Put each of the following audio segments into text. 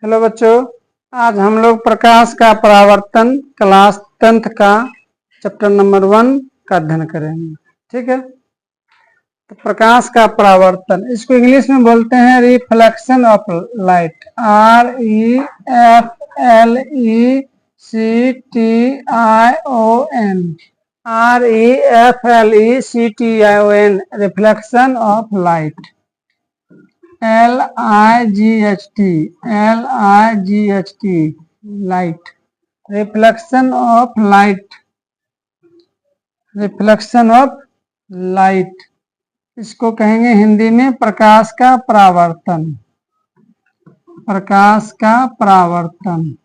Hello बच्चों, आज हम लोग प्रकाश का परावर्तन क्लास 10th का चैप्टर नंबर 1 का अध्ययन करेंगे। ठीक है, तो प्रकाश का परावर्तन इसको इंग्लिश में बोलते हैं reflection of light. REFLECTION reflection of light. LIGHT light, reflection of light, reflection of light. इसको कहेंगे हिंदी में प्रकाश का परावर्तन। प्रकाश का परावर्तन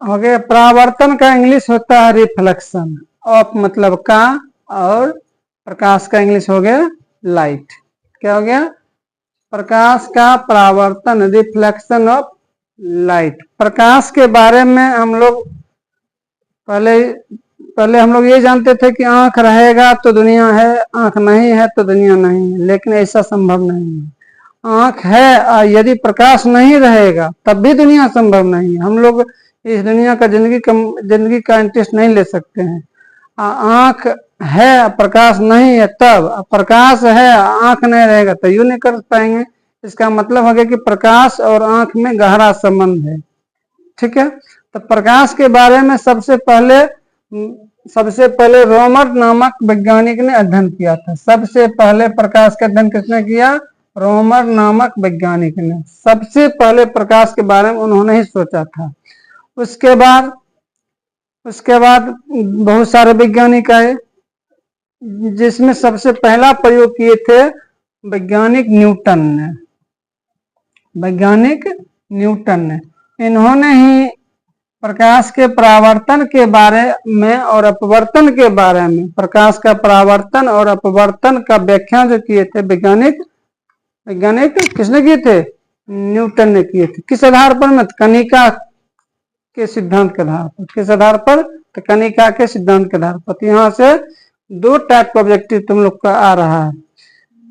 हो गया। परावर्तन का इंग्लिश होता है रिफ्लेक्शन, ऑफ मतलब का, और प्रकाश का इंग्लिश हो गया लाइट। क्या हो गया? प्रकाश का परावर्तन, रिफ्लेक्शन ऑफ लाइट। प्रकाश के बारे में हम लोग पहले हम लोग ये जानते थे कि आंख रहेगा तो दुनिया है, आंख नहीं है तो दुनिया नहीं है, लेकिन ऐसा संभव नहीं है। आंख है, यदि प्रकाश नहीं रहेगा तब भी दुनिया संभव नहीं है। हम लोग इस दुनिया का जिंदगी का इंटरेस्ट नहीं ले सकते हैं। आंख है, प्रकाश नहीं है, तब प्रकाश है, आंख नहीं रहेगा तो यूं नहीं कर पाएंगे। इसका मतलब हो गया कि प्रकाश और आंख में गहरा संबंध है। ठीक है, तो प्रकाश के बारे में सबसे पहले रोमर नामक वैज्ञानिक ने अध्ययन किया था। सबसे पहले प्रकाश का अध्ययन किसने किया? रोमर नामक वैज्ञानिक ने सबसे पहले प्रकाश के बारे में उन्होंने ही सोचा था। उसके बाद बहुत सारे वैज्ञानिक आए, जिसमें सबसे पहला प्रयोग किए थे वैज्ञानिक न्यूटन ने। इन्होंने ही प्रकाश के परावर्तन के बारे में और अपवर्तन के बारे में, प्रकाश का परावर्तन और अपवर्तन का व्याख्या जो किए थे वैज्ञानिक किसने किए थे? न्यूटन ने किए थे। किस आधार पर? मत कणिका के सिद्धांत के आधार पर। किस आधार पर? तो कणिका के सिद्धांत के आधार पर। तो यहाँ से दो टाइप का ऑब्जेक्टिव तुम लोग का आ रहा है।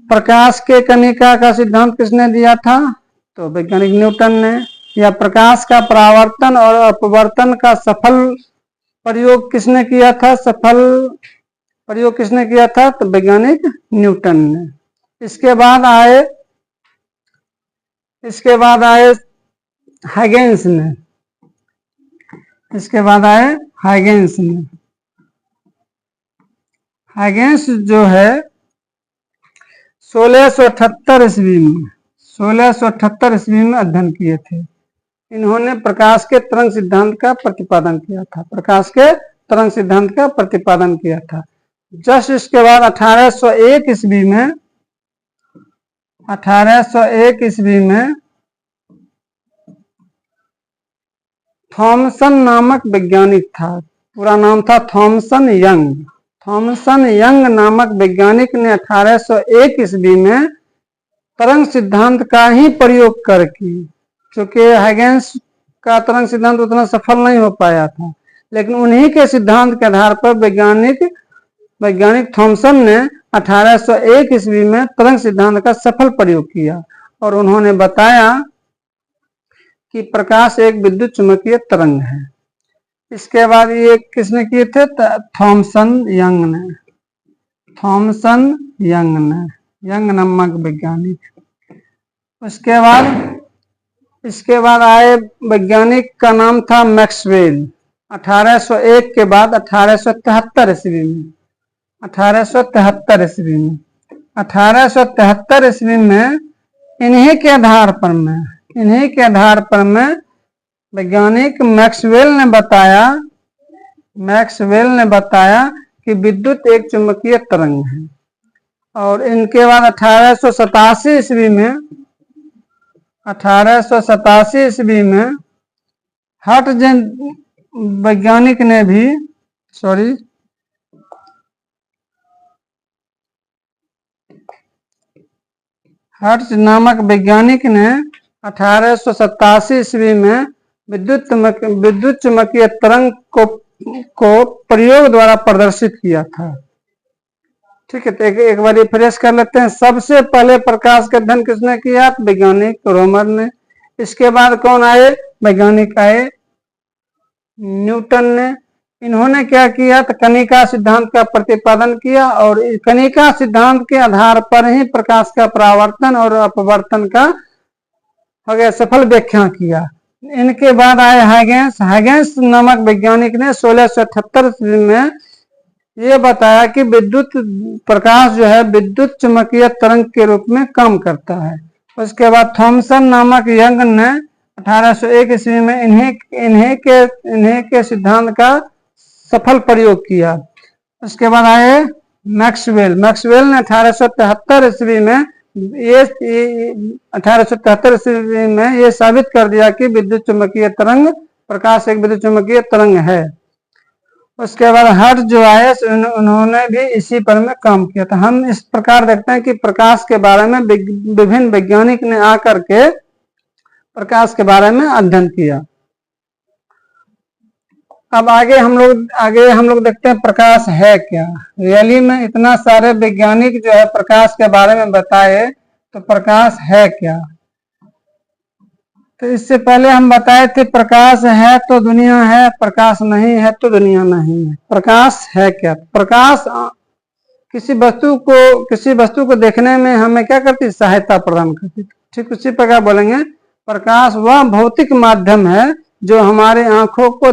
प्रकाश के कणिका का सिद्धांत किसने दिया था? तो वैज्ञानिक न्यूटन ने। या प्रकाश का परावर्तन और अपवर्तन का सफल प्रयोग किसने किया था? तो वैज्ञानिक न्यूटन ने। इसके बाद आए हाइगेंस ने। हाइगेंस जो है 1678 ईस्वी में अध्ययन किए थे। इन्होंने प्रकाश के तरंग सिद्धांत का प्रतिपादन किया था। जस्ट इसके बाद 1801 ईस्वी में थॉमसन नामक वैज्ञानिक था। पूरा नाम था थॉमसन यंग नामक वैज्ञानिक ने 1801 ईस्वी में तरंग सिद्धांत का ही प्रयोग करके, क्योंकि हाइगेंस का तरंग सिद्धांत उतना सफल नहीं हो पाया था, लेकिन उन्हीं के सिद्धांत के आधार पर वैज्ञानिक थॉमसन ने 1801 ईस्वी में तरंग सिद्धांत का सफल प्रयोग किया और उन्होंने बताया कि प्रकाश एक विद्युत चुम्बकीय तरंग है। इसके बाद ये किसने किए थे? थॉमसन यंग नामक वैज्ञानिक। इसके बाद आए वैज्ञानिक का नाम था मैक्सवेल। 1801 के बाद 1873 ईस्वी में इन्हीं के आधार पर वैज्ञानिक मैक्सवेल ने बताया कि विद्युत एक चुंबकीय तरंग है। और इनके बाद 1887 ईस्वी में हर्ट्ज वैज्ञानिक ने भी हर्ट्ज नामक वैज्ञानिक ने 1887 ईस्वी में विद्युत चुम्बकीय तरंग को प्रयोग द्वारा प्रदर्शित किया था। ठीक है, तो एक बार रिफ्रेश कर लेते हैं। सबसे पहले प्रकाश का अध्ययन किसने किया? वैज्ञानिक रोमर ने। इसके बाद कौन आए? वैज्ञानिक आए न्यूटन ने। इन्होंने क्या किया? तो कणिका सिद्धांत का प्रतिपादन किया और कणिका सिद्धांत के आधार पर ही प्रकाश का परावर्तन और अपवर्तन का हो गया सफल व्याख्या किया। इनके बाद आए हाइगेंस। हाइगेंस नामक वैज्ञानिक ने 1678 में ये बताया कि विद्युत प्रकाश जो है विद्युत चुंबकीय तरंग के रूप में काम करता है। उसके बाद थॉमसन नामक यंग ने 1801 ईस्वी में इन्हीं के सिद्धांत का सफल प्रयोग किया। उसके बाद आए मैक्सवेल। मैक्सवेल ने 1873 ईस्वी में ये 1873 ईस्वी में ये साबित कर दिया कि विद्युत चुंबकीय तरंग प्रकाश एक विद्युत चुंबकीय तरंग है। उसके बाद हर्ट्ज जो आए उन्होंने भी इसी पर में काम किया था। हम इस प्रकार देखते हैं कि प्रकाश के बारे में विभिन्न वैज्ञानिक ने आकर के प्रकाश के बारे में अध्ययन किया। अब आगे हम लोग देखते हैं प्रकाश है क्या। रियली में इतना सारे वैज्ञानिक जो है प्रकाश के बारे में बताए, तो प्रकाश है क्या? तो इससे पहले हम बताए थे प्रकाश है तो दुनिया है, प्रकाश नहीं है तो दुनिया नहीं है। प्रकाश है क्या? प्रकाश किसी वस्तु को देखने में हमें क्या करती? सहायता प्रदान करती। ठीक उसी प्रकार बोलेंगे प्रकाश वह भौतिक माध्यम है जो हमारे आंखों को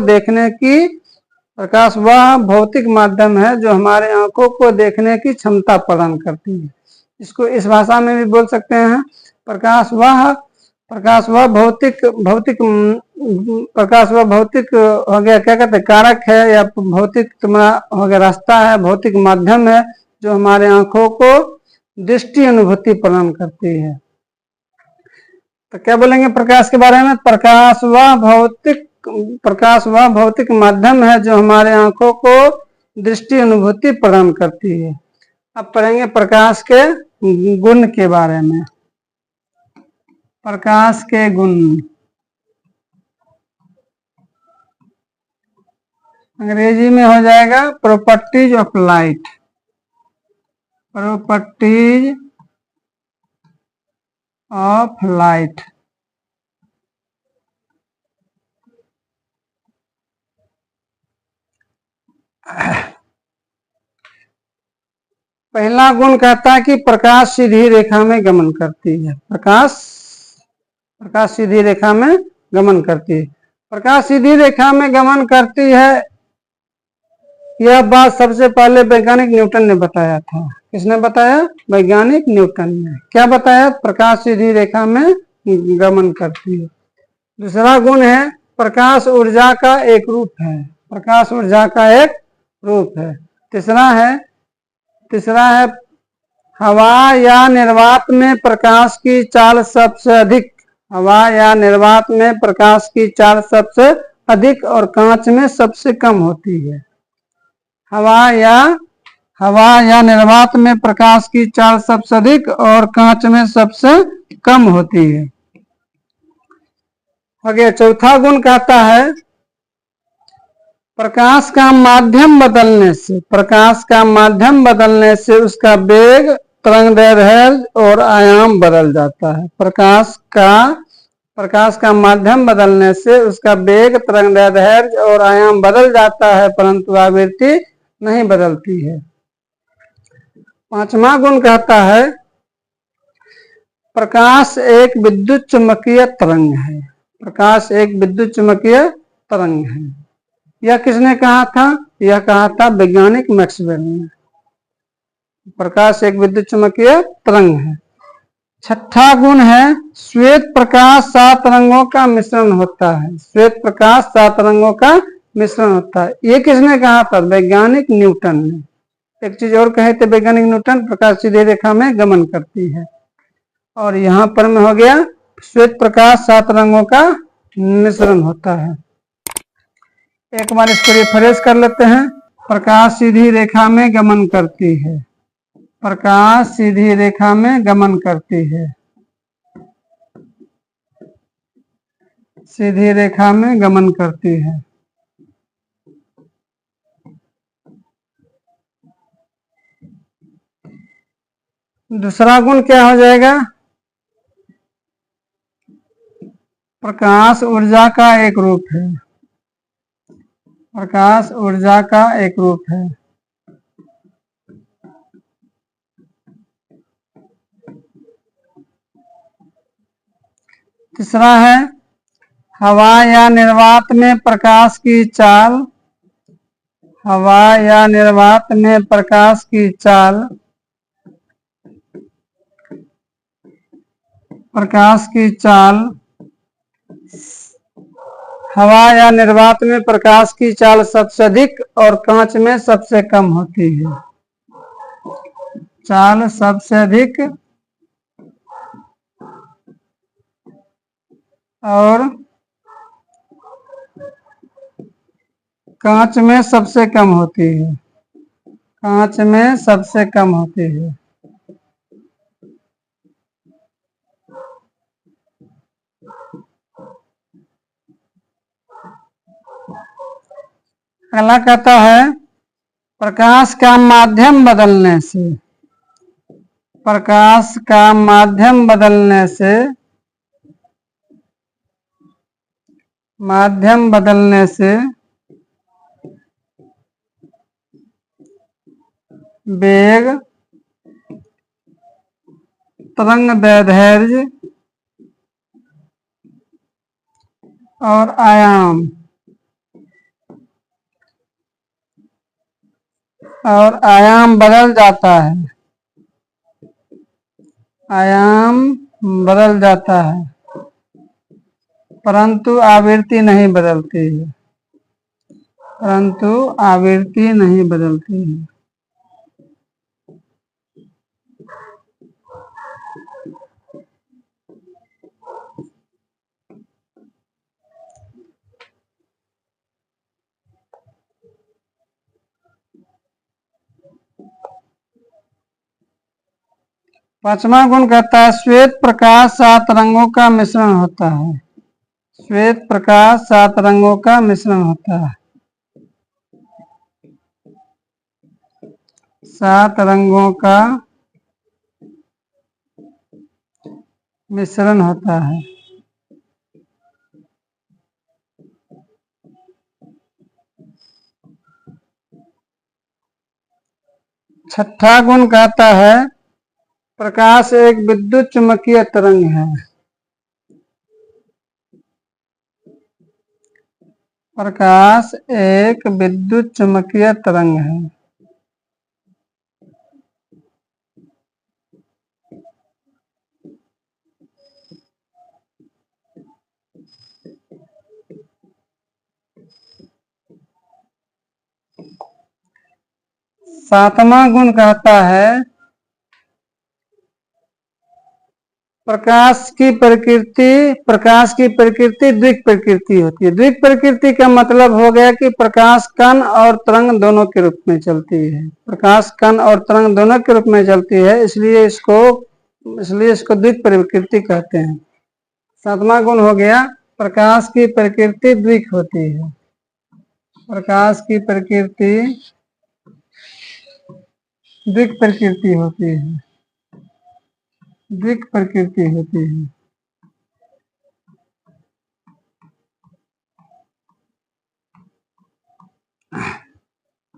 देखने की क्षमता प्रदान करती है। इसको इस भाषा में भी बोल सकते हैं प्रकाश वह भौतिक हो गया, क्या कहते हैं, कारक है या भौतिक तुम्हारा हो गया रास्ता है, भौतिक माध्यम है जो हमारे आंखों को दृष्टि अनुभूति प्रदान करती है। तो क्या बोलेंगे प्रकाश के बारे में? प्रकाश वह भौतिक माध्यम है जो हमारे आंखों को दृष्टि अनुभूति प्रदान करती है। अब पढ़ेंगे प्रकाश के गुण के बारे में। प्रकाश के गुण अंग्रेजी में हो जाएगा properties of light. Properties of light. पहला गुण कहता है कि प्रकाश सीधी रेखा में गमन करती है। प्रकाश सीधी रेखा में गमन करती है। प्रकाश सीधी रेखा में गमन करती है, यह बात सबसे पहले वैज्ञानिक न्यूटन ने बताया था। किसने बताया? वैज्ञानिक न्यूटन ने। क्या बताया? प्रकाश सीधी रेखा में गमन करती है। दूसरा गुण है प्रकाश ऊर्जा का एक रूप है। प्रकाश ऊर्जा का एक रूप है। तीसरा है हवा या निर्वात में प्रकाश की चाल सबसे अधिक। हवा या निर्वात में प्रकाश की चाल सबसे अधिक और कांच में सबसे कम होती है। हवा या निर्वात में प्रकाश की चाल सबसे अधिक और कांच में सबसे कम होती है। आगे चौथा गुण कहता है प्रकाश का माध्यम बदलने से उसका वेग, तरंगदैर्घ्य और आयाम बदल जाता है। प्रकाश का माध्यम बदलने से उसका वेग, तरंगदैर्घ्य और आयाम बदल जाता है, परंतु आवृत्ति नहीं बदलती है। पांचवा गुण कहता है प्रकाश एक विद्युत चुंबकीय तरंग है। प्रकाश एक विद्युत चुंबकीय तरंग है। यह किसने कहा था? यह कहा था वैज्ञानिक मैक्सवेल ने। प्रकाश एक विद्युत चुंबकीय तरंग है। छठा गुण है श्वेत प्रकाश 7 रंगों का मिश्रण होता है। श्वेत प्रकाश 7 रंगों का मिश्रण होता है। ये किसने कहा था? वैज्ञानिक न्यूटन ने। एक चीज और कहे थे वैज्ञानिक न्यूटन, प्रकाश सीधी रेखा में गमन करती है। और यहाँ पर में हो गया श्वेत प्रकाश 7 रंगों का मिश्रण होता है। एक बार इसको रिफ्रेश कर लेते हैं। प्रकाश सीधी रेखा में गमन करती है। प्रकाश सीधी रेखा में गमन करती है। सीधी रेखा में गमन करती है। दूसरा गुण क्या हो जाएगा? प्रकाश ऊर्जा का एक रूप है। प्रकाश ऊर्जा का एक रूप है। तीसरा है हवा या निर्वात में प्रकाश की चाल। हवा या निर्वात में प्रकाश की चाल, प्रकाश की चाल, हवा या निर्वात में प्रकाश की चाल सबसे अधिक और कांच में सबसे कम होती है। चाल सबसे अधिक और कांच में सबसे कम होती है। कांच में सबसे कम होती है। अगला कहता है प्रकाश का माध्यम बदलने से। प्रकाश का माध्यम बदलने से, माध्यम बदलने से वेग, तरंग दैर्ध्य और आयाम बदल जाता है। आयाम बदल जाता है, परंतु आवृत्ति नहीं बदलती है। परंतु आवृत्ति नहीं बदलती है। 5वां गुण कहता है श्वेत प्रकाश 7 रंगों का मिश्रण होता है। श्वेत प्रकाश 7 रंगों का मिश्रण होता है। 7 रंगों का मिश्रण होता है। छठा गुण कहता है प्रकाश एक विद्युत चुम्बकीय तरंग है। प्रकाश एक विद्युत चुम्बकीय तरंग है। सातवां गुण कहता है प्रकाश की प्रकृति द्विक प्रकृति होती है। द्विक प्रकृति का मतलब हो गया कि प्रकाश कण और तरंग दोनों के रूप में चलती है। प्रकाश कण और तरंग दोनों के रूप में चलती है, इसलिए इसको द्विक प्रकृति कहते हैं। सातवां गुण हो गया प्रकाश की प्रकृति द्विक होती है। प्रकाश की प्रकृति द्विक प्रकृति होती है। द्विक प्रकृति होती है।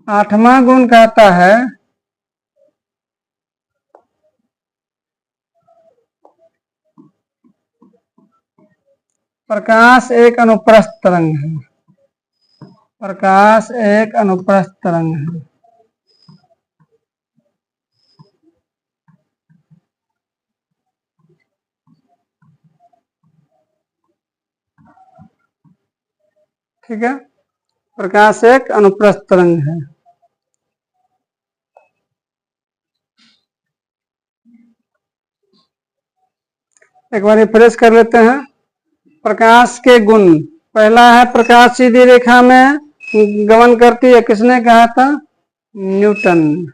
आठवां गुण कहता है प्रकाश एक अनुप्रस्थ तरंग है। प्रकाश एक अनुप्रस्थ तरंग है। ठीक है, प्रकाश एक अनुप्रस्थ तरंग है। एक बार रिफ्रेश कर लेते हैं। प्रकाश के गुण, पहला है प्रकाश सीधी रेखा में गमन करती है। किसने कहा था? न्यूटन।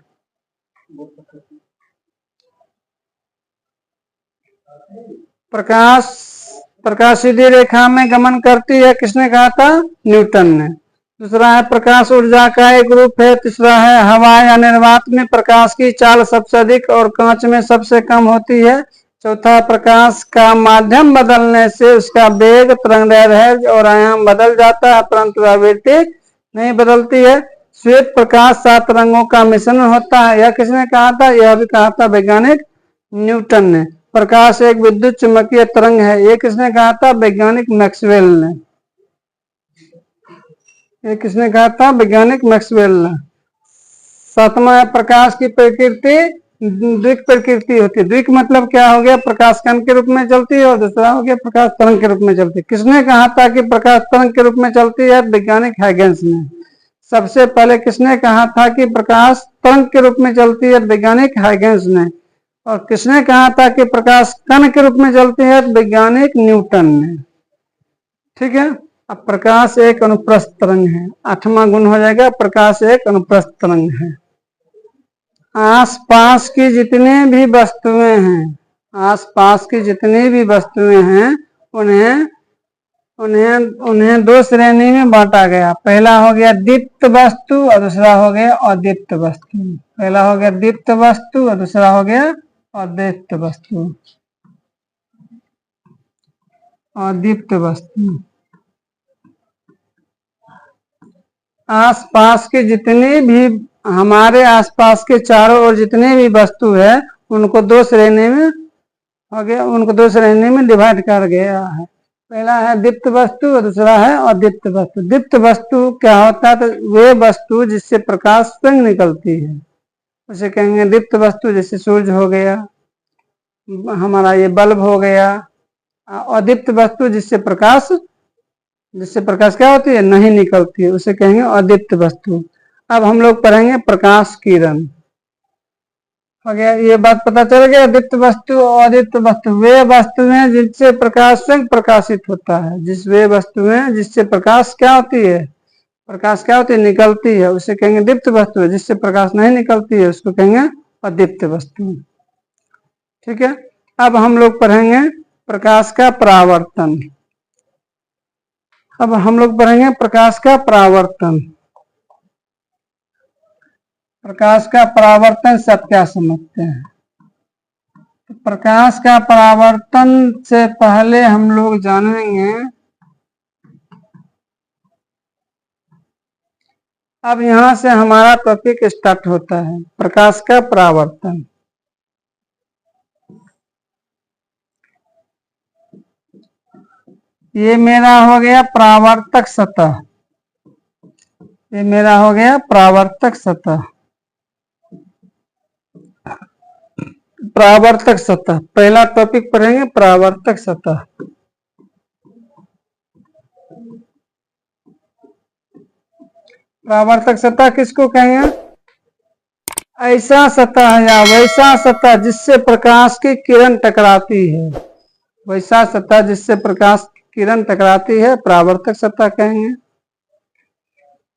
प्रकाश सीधी रेखा में गमन करती है, किसने कहा था? न्यूटन ने। दूसरा है प्रकाश ऊर्जा का एक रूप है। तीसरा है हवा या निर्वात में प्रकाश की चाल सबसे अधिक और कांच में सबसे कम होती है। चौथा, प्रकाश का माध्यम बदलने से उसका वेग, तरंगदैर्ध्य और आयाम बदल जाता है परंतु आवृत्ति नहीं बदलती है। श्वेत प्रकाश 7 रंगों का मिश्रण होता है। यह किसने कहा था? यह भी कहा था वैज्ञानिक न्यूटन ने। प्रकाश एक विद्युत चुंबकीय तरंग है। ये किसने कहा था? वैज्ञानिक मैक्सवेल ने। ये किसने कहा था? वैज्ञानिक मैक्सवेल ने। सातवां है प्रकाश की प्रकृति द्विक प्रकृति होती है। द्विक मतलब क्या हो गया? प्रकाश कण के रूप में चलती है और दूसरा हो गया प्रकाश तरंग के रूप में चलती है। किसने कहा था कि प्रकाश तरंग के रूप में चलती है? वैज्ञानिक हाइगेंस ने। सबसे पहले किसने कहा था कि प्रकाश तरंग के रूप में चलती है? वैज्ञानिक हाइगेंस ने। और किसने कहा था कि प्रकाश कण के रूप में चलती है? वैज्ञानिक न्यूटन ने। ठीक है। अब प्रकाश एक अनुप्रस्थ तरंग है। 8वां गुण हो जाएगा, प्रकाश एक अनुप्रस्थ तरंग है। आसपास की जितनी भी वस्तुएं हैं, आसपास की जितनी भी वस्तुएं हैं उन्हें उन्हें उन्हें दो श्रेणी में बांटा गया। पहला हो गया दीप्त वस्तु और दूसरा हो गया अदीप्त वस्तु। पहला हो गया दीप्त वस्तु और दूसरा हो गया अदीप्त वस्तु। अदीप्त वस्तु आसपास की जितनी भी, हमारे आसपास के चारों ओर जितनी भी वस्तु है उनको दो श्रेणी में हो गया, उनको दो श्रेणी में डिवाइड कर गया है। पहला है दीप्त वस्तु और दूसरा है अदीप्त वस्तु। दीप्त वस्तु क्या होता है? तो वे वस्तु जिससे प्रकाश स्वयं निकलती है उसे कहेंगे दीप्त वस्तु। जैसे सूर्य हो गया, हमारा ये बल्ब हो गया। अदीप्त वस्तु जिससे प्रकाश क्या होती है? नहीं निकलती है, उसे कहेंगे अदीप्त वस्तु। अब हम लोग पढ़ेंगे प्रकाश किरण। हो गया, ये बात पता चल गया। दीप्त वस्तु और अदीप्त वस्तु वे वस्तुएं जिससे प्रकाश स्वयं प्रकाशित होता है। वे वस्तुएं जिससे प्रकाश क्या होती है? निकलती है, उसे कहेंगे दीप्त वस्तु। जिससे प्रकाश नहीं निकलती है उसको कहेंगे अदीप्त वस्तु। ठीक है। अब हम लोग पढ़ेंगे प्रकाश का परावर्तन। अब हम लोग पढ़ेंगे प्रकाश का परावर्तन। प्रकाश का परावर्तन सब क्या समझते हैं? तो प्रकाश का परावर्तन से पहले हम लोग जानेंगे, अब यहां से हमारा टॉपिक स्टार्ट होता है, प्रकाश का परावर्तन। ये मेरा हो गया परावर्तक सतह। ये मेरा हो गया परावर्तक सतह। परावर्तक सतह पहला टॉपिक पढ़ेंगे, परावर्तक सतह। परावर्तक सतह किसको कहेंगे? ऐसा सतह या वैसा सतह जिससे प्रकाश की किरण टकराती है। वैसा सतह जिससे प्रकाश की किरण टकराती है परावर्तक सतह कहेंगे।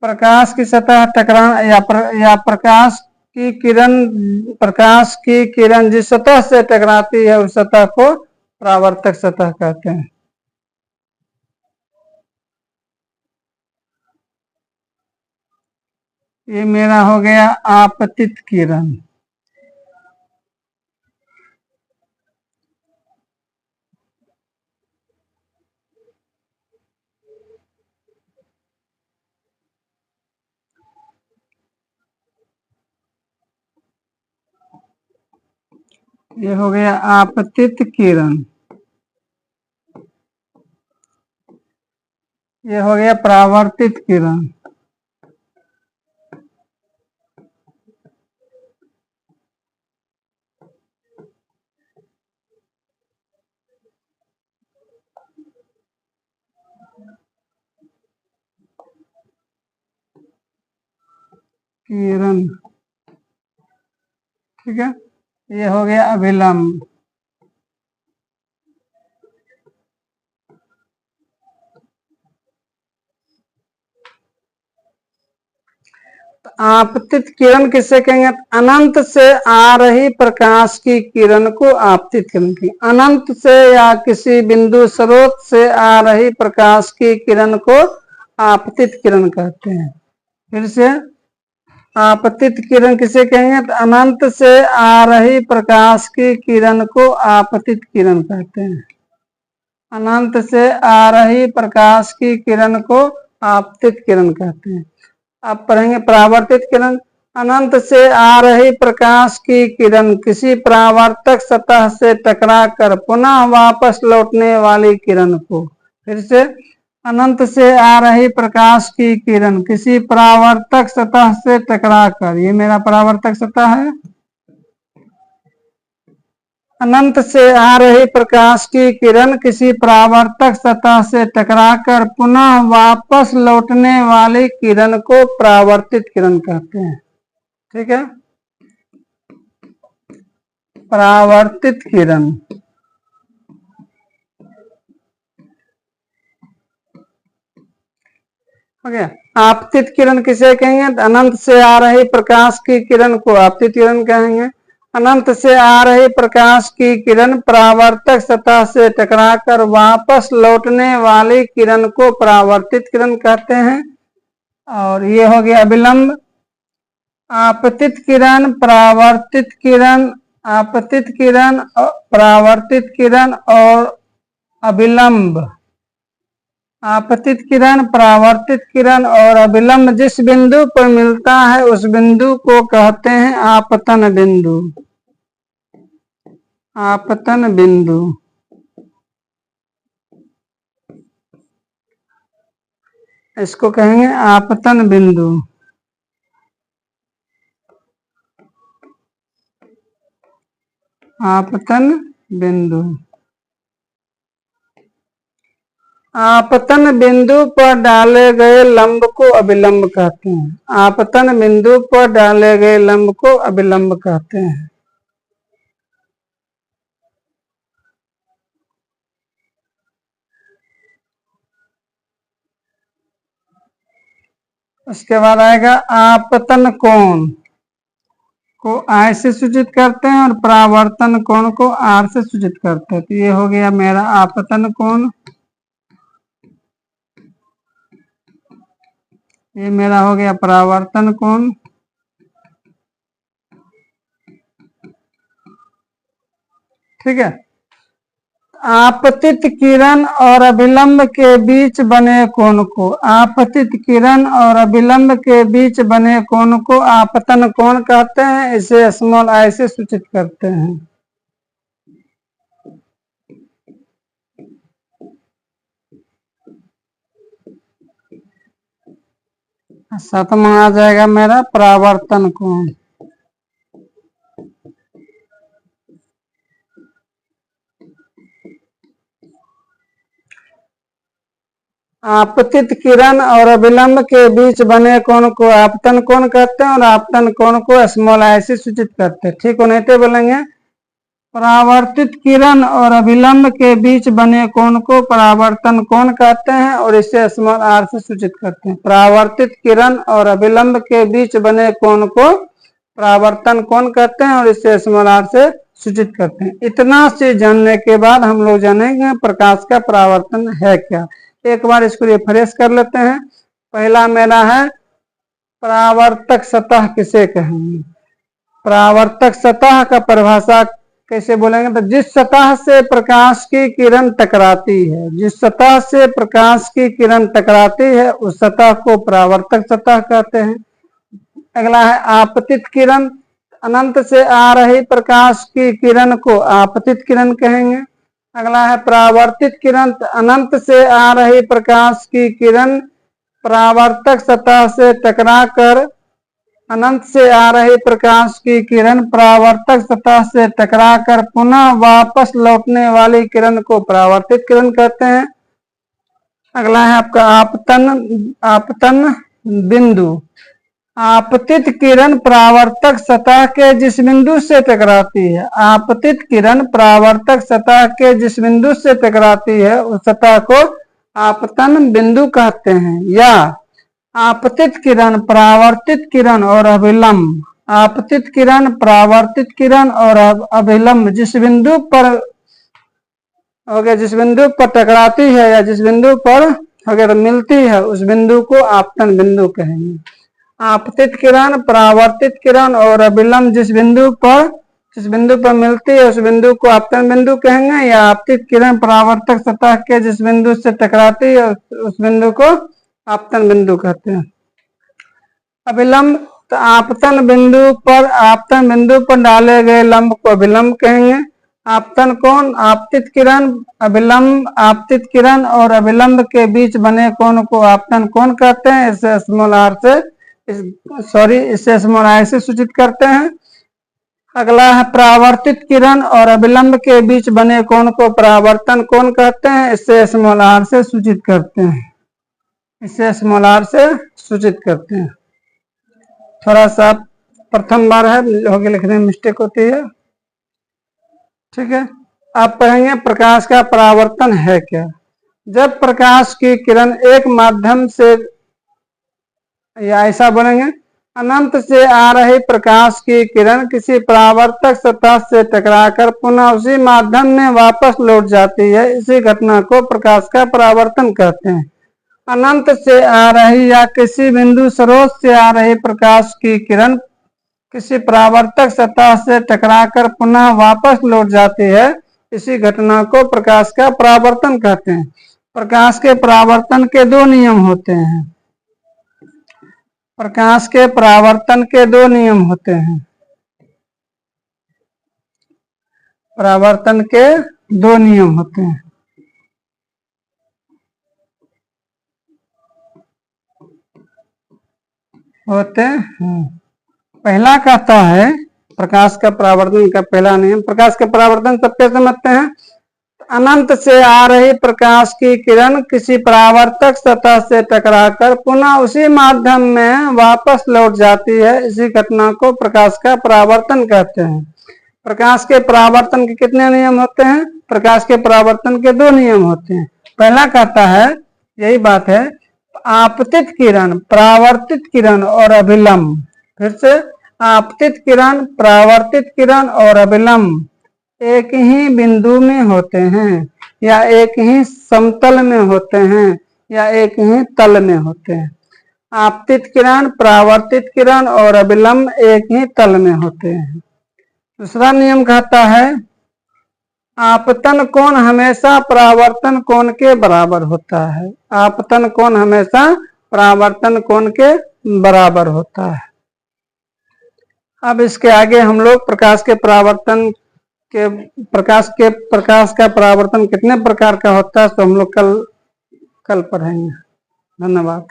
प्रकाश की सतह टकराना या प्रकाश की किरण जिस सतह से टकराती है उस सतह को परावर्तक सतह कहते हैं। ये मेरा हो गया आपतित किरण। ये हो गया आपतित किरण। ये हो गया परावर्तित किरण। ठीक है। ये हो गया अभिलंब। आपतित किरण किसे कहेंगे? अनंत से आ रही प्रकाश की किरण को आपतित किरण की। अनंत से या किसी बिंदु स्रोत से आ रही प्रकाश की किरण को आपतित किरण कहते हैं। फिर से, आपतित किरण किसे कहेंगे? तो अनंत से आ रही प्रकाश की किरण को आपतित किरण कहते हैं। अनंत से आ रही प्रकाश की किरण को आपतित किरण कहते हैं। अब पढ़ेंगे परावर्तित किरण। अनंत से आ रही प्रकाश की किरण किसी परावर्तक सतह से टकराकर पुनः वापस लौटने वाली किरण को। फिर से, अनंत से आ रही प्रकाश की किरण किसी परावर्तक सतह से टकराकर, ये मेरा परावर्तक सतह है, अनंत से आ रही प्रकाश की किरण किसी परावर्तक सतह से टकराकर पुनः वापस लौटने वाली किरण को परावर्तित किरण कहते हैं। ठीक है, परावर्तित किरण। हो गया। आपतित किरण किसे कहेंगे? तो अनंत से आ रही प्रकाश की किरण को आपतित किरण कहेंगे। अनंत से आ रही प्रकाश की किरण परावर्तक सतह से टकराकर वापस लौटने वाली किरण को परावर्तित किरण कहते हैं। और ये हो गया अभिलंब। आपतित किरण, परावर्तित किरण, आपतित किरण, परावर्तित किरण और अभिलंब। आपतित किरण, परावर्तित किरण और अभिलंब जिस बिंदु पर मिलता है उस बिंदु को कहते हैं आपतन बिंदु। आपतन बिंदु। इसको कहेंगे आपतन बिंदु। आपतन बिंदु। आपतन बिंदु पर डाले गए लंब को अभिलंब कहते हैं। आपतन बिंदु पर डाले गए लंब को अभिलंब कहते हैं। उसके बाद आएगा आपतन कोण को I से सूचित करते हैं और परावर्तन कोण को R से सूचित करते हैं। तो ये हो गया मेरा आपतन कोण, ये मेरा हो गया परावर्तन कोण। ठीक है, आपतित किरण और अभिलंब के बीच बने कोण को, आपतित किरण और अभिलंब के बीच बने कोण को आपतन कोण कहते हैं। इसे स्मॉल I से सूचित करते हैं। सातवां आ जाएगा मेरा परावर्तन कोण। आपतित किरण और अभिलंब के बीच बने कोण को आपतन कोण कहते हैं और आपतन कोण को स्मॉल I से सूचित करते हैं। ठीक हो, नहीं तो बोलेंगे परावर्तित किरण और अभिलंब के बीच बने कोण को परावर्तन कोण कहते हैं और इसे स्मॉल R से सूचित करते हैं। परावर्तित किरण और अभिलंब के बीच बने कोण को परावर्तन कोण कहते हैं और इसे स्मॉल R से सूचित करते हैं। इतना से जानने के बाद हम लोग जानेंगे प्रकाश का परावर्तन है क्या। एक बार इसको रिफ्रेश कर लेते हैं। पहला मेरा है परावर्तक सतह किसे कहेंगे? परावर्तक सतह का परिभाषा कैसे बोलेंगे? तो जिस सतह से प्रकाश की किरण टकराती है, जिस सतह से प्रकाश की किरण टकराती है उस सतह को परावर्तक सतह कहते हैं। अगला है आपतित किरण। अनंत से आ रही प्रकाश की किरण को आपतित किरण कहेंगे। अगला है परावर्तित किरण। अनंत से आ रही प्रकाश की किरण परावर्तक सतह से टकराकर, अनंत से आ रही प्रकाश की किरण परावर्तक सतह से टकराकर पुनः वापस लौटने वाली किरण को परावर्तित किरण कहते हैं। अगला है आपका आपतन बिंदु। आपतित किरण परावर्तक सतह के जिस बिंदु से टकराती है, आपतित किरण परावर्तक सतह के जिस बिंदु से टकराती है उस सतह को आपतन बिंदु कहते हैं। या आपतित किरण, परावर्तित किरण और अभिलंब, आपतित किरण, परावर्तित किरण और अभिलंब जिस बिंदु पर हो गया, जिस बिंदु पर टकराती है या जिस बिंदु पर अगर मिलती है उस बिंदु को आपतन बिंदु कहेंगे। आपतित किरण, परावर्तित किरण और अभिलंब जिस बिंदु पर मिलती है उस बिंदु को आपतन बिंदु कहेंगे, या आपतित किरण परावर्तक सतह के जिस बिंदु से टकराती है उस बिंदु को आपतन बिंदु कहते हैं। अभिलंब, तो आपतन बिंदु पर डाले गए लंब को अभिलंब कहेंगे। आपतन कोण, आपतित किरण, अभिलंब, आपतित किरण और अभिलंब के बीच बने कोण को आपतन कोण कहते हैं। इसे स्मॉल आर से सूचित करते हैं। अगला है परावर्तित किरण और अभिलंब के बीच बने कोण को परावर्तन कोण कहते हैं। इसे स्मॉल आर से सूचित करते हैं। थोड़ा सा प्रथम बार है, होगी लिखने में मिस्टेक होती है, ठीक है। आप पढ़ेंगे प्रकाश का परावर्तन है क्या। जब प्रकाश की किरण एक माध्यम से, या ऐसा बोलेंगे, अनंत से आ रही प्रकाश की किरण किसी परावर्तक सतह से टकराकर पुनः उसी माध्यम में वापस लौट जाती है, इसी घटना को प्रकाश का परावर्तन कहते हैं। अनंत से आ रही या किसी बिंदु स्रोत से आ रही प्रकाश की किरण किसी परावर्तक सतह से टकराकर पुनः वापस लौट जाती है, इसी घटना को प्रकाश का परावर्तन कहते हैं। प्रकाश के परावर्तन के दो नियम होते हैं। पहला कहता है प्रकाश का परावर्तन का पहला नियम, प्रकाश का परावर्तन सब क्या समझते हैं। अनंत से आ रही प्रकाश की किरण किसी परावर्तक सतह से टकराकर पुनः उसी माध्यम में वापस लौट जाती है, इसी घटना को प्रकाश का परावर्तन कहते हैं। प्रकाश के परावर्तन के कितने नियम होते हैं। प्रकाश के परावर्तन के दो नियम होते हैं। पहला कहता है, यही बात है, आपतित किरण, परावर्तित किरण और अभिलंब। फिर से, आपतित किरण, परावर्तित किरण और अभिलंब एक ही बिंदु में होते हैं, या एक ही समतल में होते हैं, या एक ही तल में होते हैं। आपतित किरण, परावर्तित किरण और अभिलंब एक ही तल में होते हैं। दूसरा नियम कहता है, आपतन कोण हमेशा परावर्तन कोण के बराबर होता है। आपतन कोण हमेशा परावर्तन कोण के बराबर होता है। अब इसके आगे हम लोग प्रकाश का परावर्तन कितने प्रकार का होता है तो हम लोग कल पढ़ेंगे। धन्यवाद।